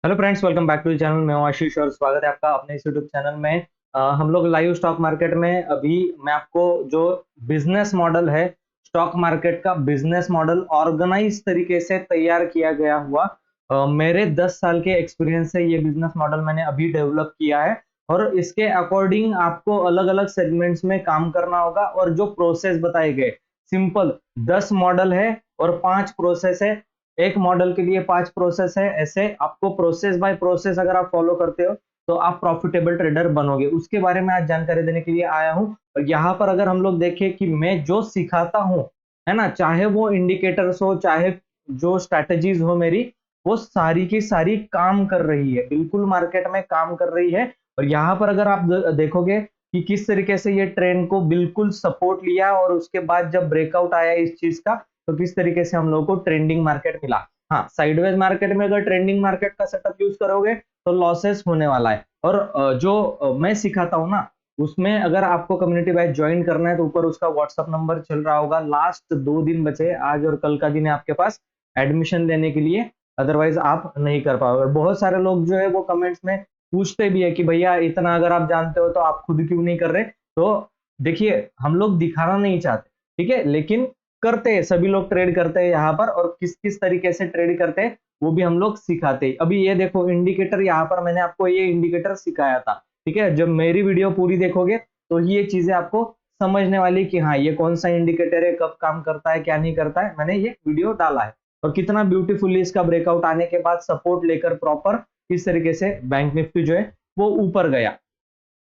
Hello friends, welcome back to the channel. मैं हूं आशीष और स्वागत है आपका अपने इस यूट्यूब चैनल में। हम लोग लाइव स्टॉक मार्केट में अभी मैं आपको जो बिजनेस मॉडल है, स्टॉक मार्केट का बिजनेस मॉडल ऑर्गेनाइज तरीके से तैयार किया गया हुआ मेरे 10 साल के एक्सपीरियंस से ये बिजनेस मॉडल मैंने अभी डेवलप किया है। और इसके अकॉर्डिंग आपको अलग अलग सेगमेंट्स में काम करना होगा। और जो प्रोसेस बताए गए, सिंपल 10 मॉडल है और 5 प्रोसेस है। एक मॉडल के लिए 5 प्रोसेस है। ऐसे आपको प्रोसेस बाय प्रोसेस अगर आप फॉलो करते हो तो आप प्रॉफिटेबल ट्रेडर बनोगे। उसके बारे में आज जानकारी देने के लिए आया हूं। और यहाँ पर अगर हम लोग देखें कि मैं जो सिखाता हूं, है ना, चाहे वो इंडिकेटर्स हो, चाहे जो स्ट्रैटेजीज हो मेरी, वो सारी की सारी काम कर रही है, बिल्कुल मार्केट में काम कर रही है। और यहाँ पर अगर आप देखोगे कि किस तरीके से ये ट्रेंड को बिल्कुल सपोर्ट लिया और उसके बाद जब ब्रेकआउट आया इस चीज का, तो किस तरीके से हम लोगों को ट्रेंडिंग मार्केट मिला। हाँ, साइडवेज मार्केट में अगर ट्रेंडिंग मार्केट का सेटअप यूज करोगे तो लॉसेस होने वाला है। और जो मैं सिखाता हूँ ना, उसमें अगर आपको कम्युनिटी बैच ज्वाइन करना है तो ऊपर उसका व्हाट्सअप नंबर चल रहा होगा। लास्ट 2 दिन बचे, आज और कल का दिन है आपके पास एडमिशन लेने के लिए, अदरवाइज आप नहीं कर पाओगे। बहुत सारे लोग जो है वो कमेंट्स में पूछते भी है कि भैया इतना अगर आप जानते हो तो आप खुद क्यों नहीं कर रहे। तो देखिए, हम लोग दिखाना नहीं चाहते, ठीक है, लेकिन करते हैं, सभी लोग ट्रेड करते हैं यहाँ पर। और किस किस तरीके से ट्रेड करते हैं वो भी हम लोग सिखाते हैं। अभी ये देखो इंडिकेटर, यहाँ पर मैंने आपको ये इंडिकेटर सिखाया था, ठीक है। जब मेरी वीडियो पूरी देखोगे तो ये चीजें आपको समझने वाली कि हाँ, ये कौन सा इंडिकेटर है, कब काम करता है, क्या नहीं करता है, मैंने ये वीडियो डाला है। और कितना ब्यूटीफुली इसका ब्रेकआउट आने के बाद सपोर्ट लेकर प्रॉपर किस तरीके से बैंक निफ्टी जो है वो ऊपर गया।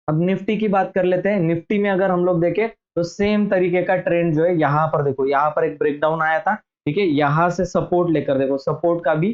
अब निफ्टी की बात कर लेते हैं। निफ्टी में अगर हम लोग देखें तो सेम तरीके का ट्रेंड जो है, यहाँ पर देखो, यहाँ पर एक ब्रेकडाउन आया था, ठीक है। यहाँ से सपोर्ट लेकर देखो, सपोर्ट का भी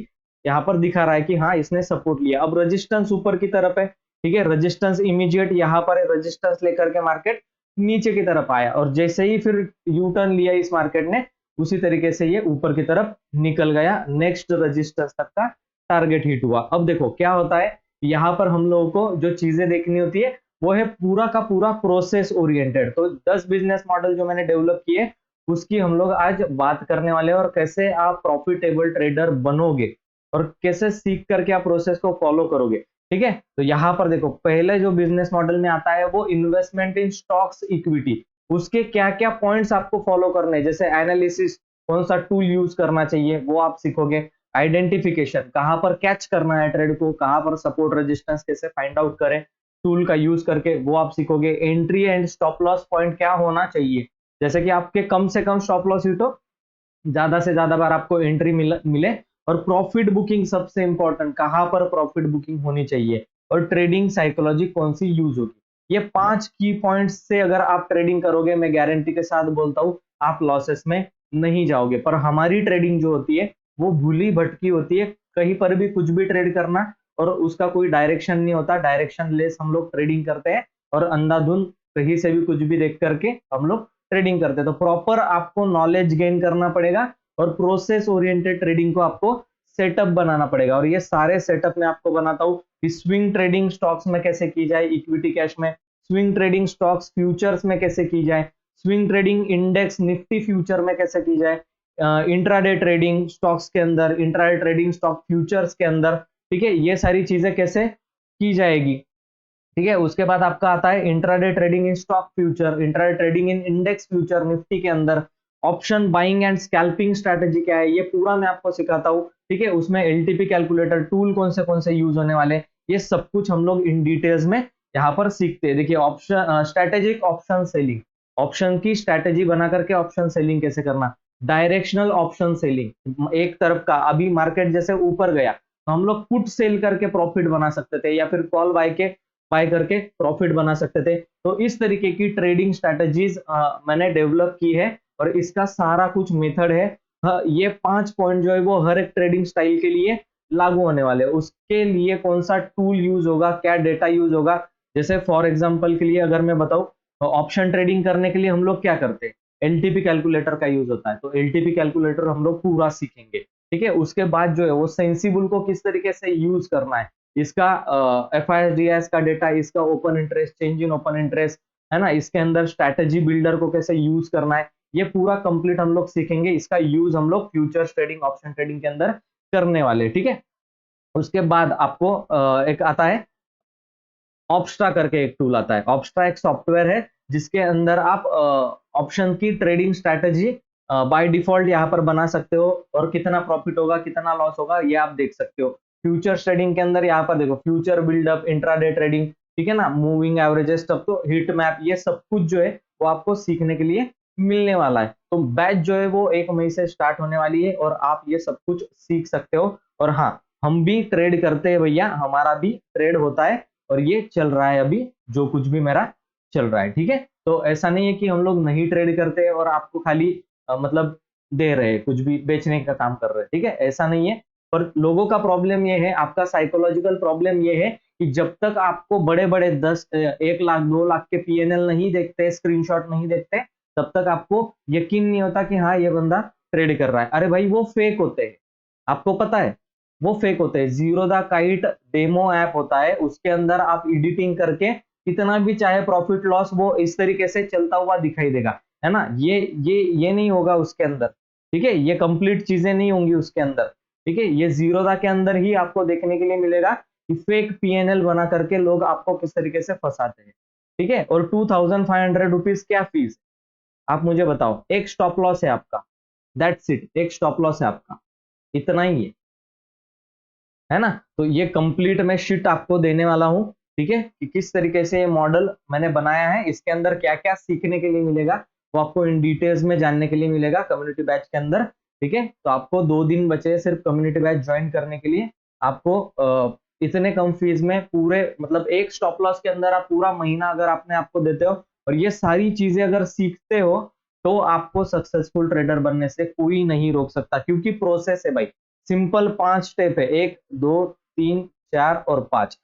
यहाँ पर दिखा रहा है कि हाँ, इसने सपोर्ट लिया। अब रेजिस्टेंस ऊपर की तरफ है, ठीक है, रेजिस्टेंस इमीडिएट यहाँ पर है, रेजिस्टेंस लेकर के मार्केट नीचे की तरफ आया। और जैसे ही फिर यू टर्न लिया इस मार्केट ने, उसी तरीके से ये ऊपर की तरफ निकल गया, नेक्स्ट रेजिस्टेंस तक का टारगेट हिट हुआ। अब देखो क्या होता है, यहाँ पर हम लोगों को जो चीजें देखनी होती है वो है पूरा का पूरा प्रोसेस ओरिएंटेड। तो 10 बिजनेस मॉडल जो मैंने डेवलप किए उसकी हम लोग आज बात करने वाले हैं, और कैसे आप प्रॉफिटेबल ट्रेडर बनोगे और कैसे सीख करके आप प्रोसेस को फॉलो करोगे, ठीक है। तो यहाँ पर देखो, पहले जो बिजनेस मॉडल में आता है वो इन्वेस्टमेंट इन स्टॉक्स इक्विटी। उसके क्या क्या पॉइंट्स आपको फॉलो करने हैं, जैसे एनालिसिस, कौन सा टूल यूज करना चाहिए वो आप सीखोगे। आइडेंटिफिकेशन, कहाँ पर कैच करना है ट्रेड को, कहाँ पर सपोर्ट रेजिस्टेंस कैसे फाइंड आउट करें टूल का यूज करके, वो आप सीखोगे। Entry and stop loss point क्या होना चाहिए, जैसे कि आपके कम से कम स्टॉप लॉस हुई तो ज्यादा से ज्यादा बार आपको एंट्री मिले। और प्रॉफिट बुकिंग सबसे इंपॉर्टेंट, कहां पर प्रॉफिट बुकिंग होनी चाहिए। और ट्रेडिंग साइकोलॉजी कौन सी यूज होगी। ये 5 की पॉइंट्स से अगर आप ट्रेडिंग करोगे, मैं गारंटी के साथ बोलता हूं आप लॉसेस में नहीं जाओगे। पर हमारी ट्रेडिंग जो होती है वो भूली भटकी होती है, कहीं पर भी कुछ भी ट्रेड करना, और उसका कोई डायरेक्शन नहीं होता। डायरेक्शन लेस हम लोग ट्रेडिंग करते हैं, और अंधाधुंध कहीं से भी कुछ भी देख करके हम लोग ट्रेडिंग करते हैं। तो प्रॉपर आपको नॉलेज गेन करना पड़ेगा, और प्रोसेस ओरिएंटेड ट्रेडिंग को आपको सेटअप बनाना पड़ेगा। और ये सारे सेटअप मैं आपको बनाता हूँ कि स्विंग ट्रेडिंग स्टॉक्स में कैसे की जाए, इक्विटी कैश में, स्विंग ट्रेडिंग स्टॉक्स फ्यूचर्स में कैसे की जाए, swing trading index Nifty future में कैसे की जाए, इंट्राडे ट्रेडिंग स्टॉक्स के अंदर, इंट्राडे ट्रेडिंग स्टॉक फ्यूचर्स के अंदर, ठीक है, ये सारी चीजें कैसे की जाएगी, ठीक है। उसके बाद आपका आता है intraday trading in stock future, intraday trading in index future Nifty के अंदर, option buying and scalping strategy क्या है, ये पूरा मैं आपको सिखाता हूँ, ठीक है। उसमें एलटीपी कैलकुलेटर टूल कौन से यूज होने वाले, ये सब कुछ हम लोग इन डिटेल्स में यहाँ पर सीखते हैं। देखिए, option strategic option selling, option की स्ट्रेटेजी बना करके ऑप्शन सेलिंग कैसे करना, डायरेक्शनल ऑप्शन सेलिंग, एक तरफ का अभी मार्केट जैसे ऊपर गया तो हम लोग पुट सेल करके प्रॉफिट बना सकते थे, या फिर कॉल बाय करके प्रॉफिट बना सकते थे। तो इस तरीके की ट्रेडिंग स्ट्रेटेजीज मैंने डेवलप की है, और इसका सारा कुछ मेथड है। ये 5 पॉइंट जो है वो हर एक ट्रेडिंग स्टाइल के लिए लागू होने वाले। उसके लिए कौन सा टूल यूज होगा, क्या डेटा यूज होगा, जैसे फॉर एग्जांपल के लिए अगर मैं बताऊं तो ऑप्शन ट्रेडिंग करने के लिए हम लोग क्या करते हैं, एलटीपी कैलकुलेटर का यूज होता है। तो एलटीपी कैलकुलेटर हम लोग पूरा सीखेंगे, ठीक है। उसके बाद जो है वो सेंसिबल को किस तरीके से यूज करना है, इसका एफआईएसडीएस का डेटा, इसका open interest, change in open interest, है ना, इसके अंदर स्ट्रैटेजी बिल्डर को कैसे यूज करना है, ये पूरा कंप्लीट हम लोग सीखेंगे। इसका यूज हम लोग फ्यूचर्स ट्रेडिंग, ऑप्शन ट्रेडिंग के अंदर करने वाले, ठीक है। उसके बाद आपको एक आता है ऑप्स्ट्रा करके, एक टूल आता है। ऑप्स्ट्रा एक सॉफ्टवेयर है जिसके अंदर आप ऑप्शन की ट्रेडिंग स्ट्रैटेजी बाय डिफॉल्ट यहाँ पर बना सकते हो, और कितना प्रॉफिट होगा कितना लॉस होगा ये आप देख सकते हो। फ्यूचर ट्रेडिंग के अंदर यहाँ पर देखो फ्यूचर बिल्डअप, इंट्राडे ट्रेडिंग, ठीक है ना, मूविंग एवरेजेस, तब तो हीट मैप, ये सब कुछ जो है वो आपको सीखने के लिए मिलने वाला है। तो बैच जो है वो 1 मई से स्टार्ट होने वाली है और आप ये सब कुछ सीख सकते हो। और हाँ, हम भी ट्रेड करते हैं भैया, हमारा भी ट्रेड होता है और ये चल रहा है अभी, जो कुछ भी मेरा चल रहा है, ठीक है। तो ऐसा नहीं है कि हम लोग नहीं ट्रेड करते और आपको खाली मतलब दे रहे, कुछ भी बेचने का काम कर रहे हैं, ठीक है, ऐसा नहीं है। पर लोगों का प्रॉब्लम ये है, आपका साइकोलॉजिकल प्रॉब्लम ये है कि जब तक आपको बड़े बड़े 1 लाख 2 लाख के पीएनएल नहीं देखते, स्क्रीनशॉट नहीं देखते, तब तक आपको यकीन नहीं होता कि हाँ ये बंदा ट्रेड कर रहा है। अरे भाई वो फेक होते हैं, आपको पता है, वो फेक होते हैं। Zero the kite demo app होता है, उसके अंदर आप एडिटिंग करके कितना भी चाहे प्रॉफिट लॉस वो इस तरीके से चलता हुआ दिखाई देगा, है ना। ये नहीं होगा उसके अंदर, ठीक है, ये कंप्लीट चीजें नहीं होंगी उसके अंदर, ठीक है। ये जीरो दा के अंदर ही आपको देखने के लिए मिलेगा कि फेक पीएनएल बना करके लोग आपको किस तरीके से फंसाते हैं, ठीक है। और 2500 रुपीज क्या फीस, आप मुझे बताओ, एक स्टॉप लॉस है आपका, दैट्स इट, एक स्टॉप लॉस है आपका, इतना ही है ना। तो ये कंप्लीट मैं शीट आपको देने वाला हूँ, ठीक है, कि किस तरीके से ये मॉडल मैंने बनाया है, इसके अंदर क्या क्या सीखने के लिए मिलेगा वो आपको इन डिटेल्स में जानने के लिए मिलेगा कम्युनिटी बैच के अंदर, ठीक है। तो आपको 2 दिन बचे हैं सिर्फ कम्युनिटी बैच ज्वाइन करने के लिए। आपको इतने कम फीस में पूरे, मतलब एक स्टॉप लॉस के अंदर आप पूरा महीना अगर आपने आपको देते हो और ये सारी चीजें अगर सीखते हो, तो आपको सक्सेसफुल ट्रेडर बनने से कोई नहीं रोक सकता, क्योंकि प्रोसेस है भाई, सिंपल 5 स्टेप है, 1 2 3 4 और 5,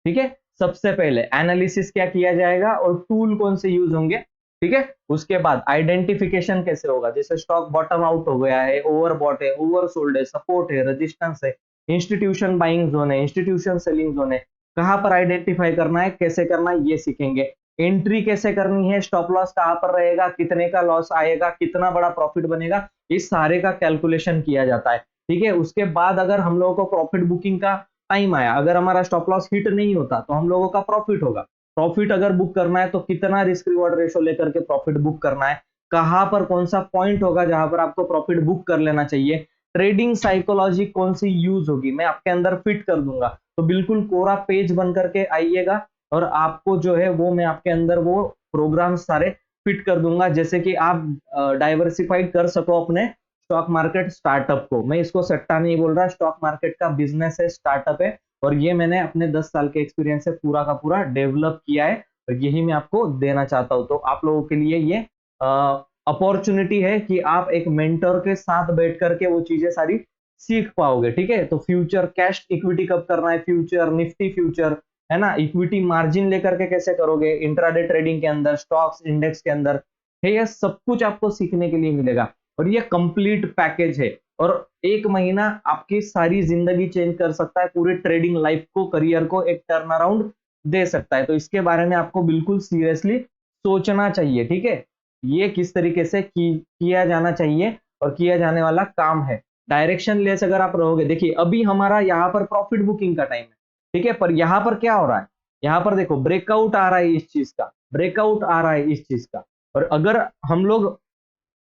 ठीक है। सबसे पहले एनालिसिस क्या किया जाएगा और टूल कौन से यूज होंगे, ठीक है। उसके बाद आइडेंटिफिकेशन कैसे होगा, जैसे स्टॉक बॉटम आउट हो गया है, ओवरबॉट है, ओवरसोल्ड है, सपोर्ट है, रेजिस्टेंस है, इंस्टीट्यूशन बाइंग जोन है, इंस्टीट्यूशन सेलिंग जोन है, कहां पर आइडेंटिफाई करना है, कैसे करना है, ये सीखेंगे। एंट्री कैसे करनी है, स्टॉप लॉस कहां पर रहेगा, कितने का लॉस आएगा, कितना बड़ा प्रॉफिट बनेगा, इस सारे का कैलकुलेशन किया जाता है, ठीक है। उसके बाद अगर हम लोगों को प्रॉफिट बुकिंग का टाइम आया, अगर हमारा स्टॉप लॉस हिट नहीं होता तो हम लोगों का प्रॉफिट होगा। प्रॉफिट अगर बुक करना है तो कितना रिस्क रिवॉर्ड रेशो लेकर के प्रॉफिट बुक करना है, कहां पर कौन सा पॉइंट होगा जहां पर आपको प्रॉफिट बुक कर लेना चाहिए, ट्रेडिंग साइकोलॉजी कौन सी यूज होगी मैं आपके अंदर फिट कर दूंगा। तो बिल्कुल कोरा पेज बन करके आइएगा और आपको जो है वो मैं आपके अंदर वो प्रोग्राम सारे फिट कर दूंगा, जैसे कि आप डाइवर्सिफाइड कर सको अपने स्टॉक मार्केट स्टार्टअप को। मैं इसको सट्टा नहीं बोल रहा, स्टॉक मार्केट का बिजनेस है, स्टार्टअप है, और ये मैंने अपने 10 साल के एक्सपीरियंस से पूरा का पूरा डेवलप किया है, और यही मैं आपको देना चाहता हूँ। तो आप लोगों के लिए ये अपॉर्चुनिटी है कि आप एक मेंटर के साथ बैठ करके वो चीजें सारी सीख पाओगे, ठीक है। तो फ्यूचर कैश इक्विटी कब करना है, फ्यूचर निफ्टी फ्यूचर, है ना, इक्विटी मार्जिन लेकर के कैसे करोगे इंट्राडे ट्रेडिंग के अंदर, स्टॉक्स इंडेक्स के अंदर, है, ये सब कुछ आपको सीखने के लिए मिलेगा। और ये कंप्लीट पैकेज है, और 1 महीना आपकी सारी जिंदगी चेंज कर सकता है, पूरी ट्रेडिंग लाइफ को, करियर को एक टर्न अराउंड दे सकता है। तो इसके बारे में आपको बिल्कुल सीरियसली सोचना चाहिए, ठीक है। ये किस तरीके से किया जाना चाहिए और किया जाने वाला काम है। डायरेक्शन लेस अगर आप रहोगे, देखिए अभी हमारा यहाँ पर प्रॉफिट बुकिंग का टाइम है, ठीक है, पर यहाँ पर क्या हो रहा है, यहाँ पर देखो ब्रेकआउट आ रहा है इस चीज का, ब्रेकआउट आ रहा है इस चीज का। और अगर हम लोग,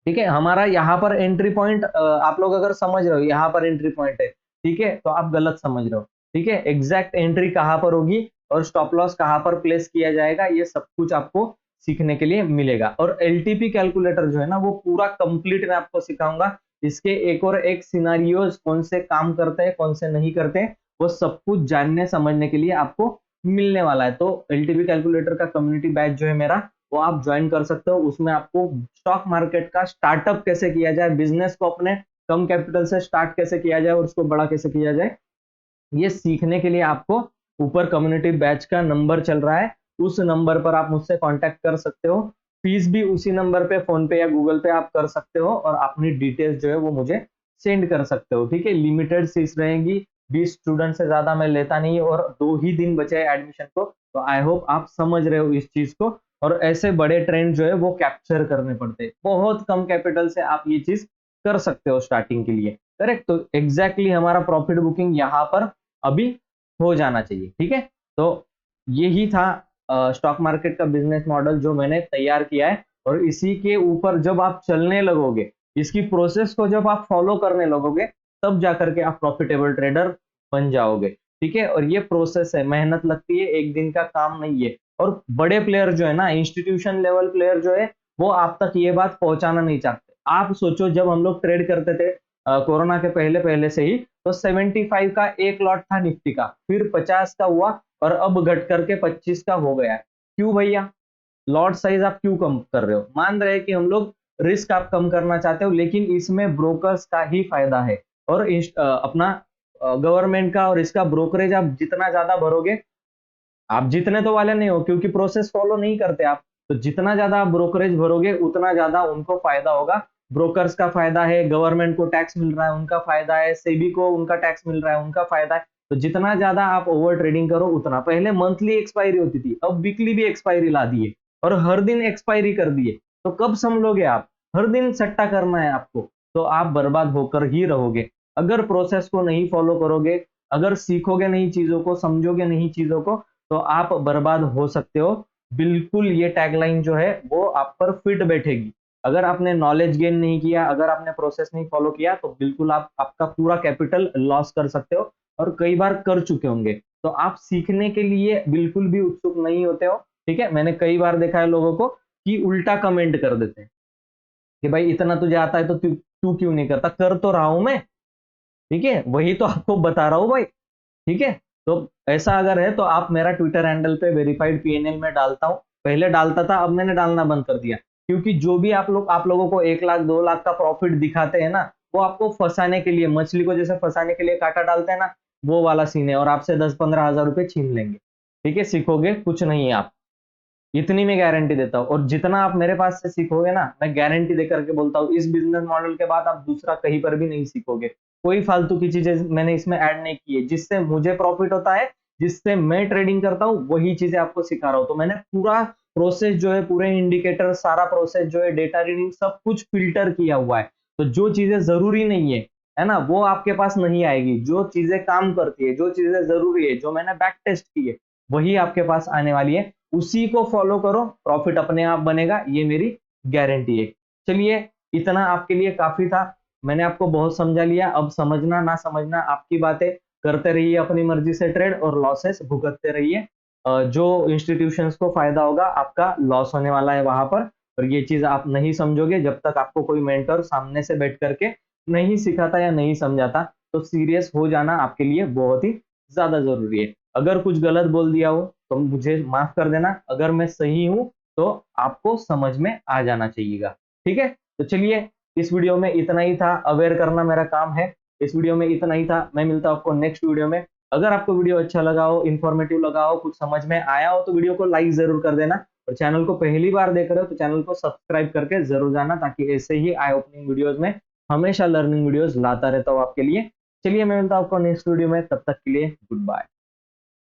ठीक है, हमारा यहाँ पर एंट्री पॉइंट, आप लोग अगर समझ रहे हो यहाँ पर एंट्री पॉइंट है, ठीक है, तो आप गलत समझ रहे हो, ठीक है। एग्जैक्ट एंट्री कहाँ पर होगी और स्टॉप लॉस कहाँ पर प्लेस किया जाएगा, ये सब कुछ आपको सीखने के लिए मिलेगा। और एलटीपी कैलकुलेटर जो है ना वो पूरा कंप्लीट मैं आपको सिखाऊंगा। इसके एक और एक सिनारियोज कौन से काम करते हैं कौन से नहीं करते, वो सब कुछ जानने समझने के लिए आपको मिलने वाला है। तो एलटीपी कैलकुलेटर का कम्युनिटी बैच जो है मेरा, वो आप ज्वाइन कर सकते हो। उसमें आपको स्टॉक मार्केट का स्टार्टअप कैसे किया जाए, बिजनेस को अपने कम कैपिटल से स्टार्ट कैसे किया जाए और उसको बड़ा कैसे किया जाए, ये सीखने के लिए आपको ऊपर कम्युनिटी बैच का नंबर चल रहा है, उस नंबर पर आप मुझसे कांटेक्ट कर सकते हो। फीस भी उसी नंबर पे फोन पे या गूगल पे आप कर सकते हो, और अपनी डिटेल्स जो है वो मुझे सेंड कर सकते हो, ठीक है। लिमिटेड सीट्स रहेंगी, 20 स्टूडेंट से ज्यादा मैं लेता नहीं, और 2 ही दिन बचे हैं एडमिशन को। तो आई होप आप समझ रहे हो इस चीज को। और ऐसे बड़े ट्रेंड जो है वो कैप्चर करने पड़ते हैं, बहुत कम कैपिटल से आप ये चीज कर सकते हो स्टार्टिंग के लिए, करेक्ट। तो एग्जैक्टली हमारा प्रॉफिट बुकिंग यहाँ पर अभी हो जाना चाहिए। ठीक है, तो यही था स्टॉक मार्केट का बिजनेस मॉडल जो मैंने तैयार किया है, और इसी के ऊपर जब आप चलने लगोगे, इसकी प्रोसेस को जब आप फॉलो करने लगोगे, तब जाकर के आप प्रॉफिटेबल ट्रेडर बन जाओगे। ठीक है, और ये प्रोसेस है, मेहनत लगती है, एक दिन का काम नहीं है। और बड़े प्लेयर जो है ना, इंस्टीट्यूशन लेवल प्लेयर जो है, वो आप तक ये बात पहुंचाना नहीं चाहते। आप सोचो, जब हम लोग ट्रेड करते थे कोरोना के पहले पहले से ही, तो 75 का एक लॉट था निफ्टी का, फिर 50 का हुआ, और अब घट करके 25 का हो गया है। क्यों भैया? लॉट साइज आप क्यों कम कर रहे हो? मान रहे हैं कि हम लोग रिस्क आप कम करना चाहते हो, लेकिन इसमें ब्रोकर्स का ही फायदा है, और अपना गवर्नमेंट का और इसका ब्रोकरेज आप जितना ज्यादा भरोगे, आप जीतने तो वाले नहीं हो, क्योंकि प्रोसेस फॉलो नहीं करते आप, तो जितना ज्यादा आप ब्रोकरेज भरोगे उतना ज्यादा उनको फायदा होगा। ब्रोकर्स का फायदा है, गवर्नमेंट को टैक्स मिल रहा है, उनका फायदा है, सेबी को उनका टैक्स मिल रहा है, उनका फायदा है। तो जितना ज्यादा आप ओवर ट्रेडिंग करो उतना, पहले मंथली एक्सपायरी होती थी, अब वीकली भी एक्सपायरी ला दी है, और हर दिन एक्सपायरी कर दिए। तो कब संभलोगे आप? हर दिन सट्टा करना है आपको, तो आप बर्बाद होकर ही रहोगे। अगर प्रोसेस को नहीं फॉलो करोगे, अगर सीखोगे नहीं चीजों को, समझोगे नहीं चीजों को, तो आप बर्बाद हो सकते हो। बिल्कुल ये टैगलाइन जो है वो आप पर फिट बैठेगी। अगर आपने नॉलेज गेन नहीं किया, अगर आपने प्रोसेस नहीं फॉलो किया, तो बिल्कुल आप आपका पूरा कैपिटल लॉस कर सकते हो, और कई बार कर चुके होंगे। तो आप सीखने के लिए बिल्कुल भी उत्सुक नहीं होते हो। ठीक है, मैंने कई बार देखा है लोगों को कि उल्टा कमेंट कर देते हैं कि भाई इतना तुझे आता है तो तू तू क्यों नहीं करता? कर तो रहा हूं मैं। ठीक है, वही तो आपको बता रहा हूं भाई। ठीक है, तो ऐसा अगर है तो आप मेरा ट्विटर हैंडल पे वेरीफाइड पीएनएल में डालता हूं, पहले डालता था, अब मैंने डालना बंद कर दिया, क्योंकि जो भी आप लोगों को 1 लाख 2 लाख का प्रॉफिट दिखाते हैं ना, वो आपको फंसाने के लिए, मछली को जैसे फंसाने के लिए कांटा डालते हैं ना, वो वाला सीन है, और आपसे 10-15 हजार रुपए छीन लेंगे। ठीक है, सीखोगे कुछ नहीं है आप, इतनी मैं गारंटी देता हूँ। और जितना आप मेरे पास से सीखोगे ना, मैं गारंटी दे करके बोलता हूँ, इस बिजनेस मॉडल के बाद आप दूसरा कहीं पर भी नहीं सीखोगे। कोई फालतू की चीजें मैंने इसमें ऐड नहीं की है। जिससे मुझे प्रॉफिट होता है, जिससे मैं ट्रेडिंग करता हूँ, वही चीजें आपको सिखा रहा हूँ। तो मैंने पूरा प्रोसेस जो है, पूरे इंडिकेटर, सारा प्रोसेस जो है, डेटा रीडिंग, सब कुछ फिल्टर किया हुआ है। तो जो चीजें जरूरी नहीं है ना, वो आपके पास नहीं आएगी। जो चीजें काम करती है, जो चीजें जरूरी है, जो मैंने बैक टेस्ट की है, वही आपके पास आने वाली है। उसी को फॉलो करो, प्रॉफिट अपने आप बनेगा, ये मेरी गारंटी है। चलिए, इतना आपके लिए काफी था। मैंने आपको बहुत समझा लिया। अब समझना ना समझना आपकी बातें, करते रहिए अपनी मर्जी से ट्रेड, और लॉसेस भुगतते रहिए। जो इंस्टीट्यूशंस को फायदा होगा, आपका लॉस होने वाला है वहां पर। और ये चीज आप नहीं समझोगे जब तक आपको कोई मेंटर सामने से बैठ करके नहीं सिखाता या नहीं समझाता। तो सीरियस हो जाना आपके लिए बहुत ही ज्यादा जरूरी है। अगर कुछ गलत बोल दिया हो तो मुझे माफ कर देना, अगर मैं सही हूं तो आपको समझ में आ जाना चाहिएगा। ठीक है, तो चलिए, इस वीडियो में इतना ही था, अवेयर करना मेरा काम है। इस वीडियो में इतना ही था, मैं मिलता हूं आपको नेक्स्ट वीडियो में। अगर आपको वीडियो अच्छा लगा हो, इन्फॉर्मेटिव लगा हो, कुछ समझ में आया हो, तो वीडियो को लाइक जरूर कर देना, और चैनल को पहली बार देख रहे हो तो चैनल को सब्सक्राइब करके जरूर जाना, ताकि ऐसे ही आई ओपनिंग वीडियोज में हमेशा लर्निंग वीडियोज लाता रहता हूँ आपके लिए। चलिए, मैं मिलता हूं आपको नेक्स्ट वीडियो में, तब तक के लिए गुड बाय।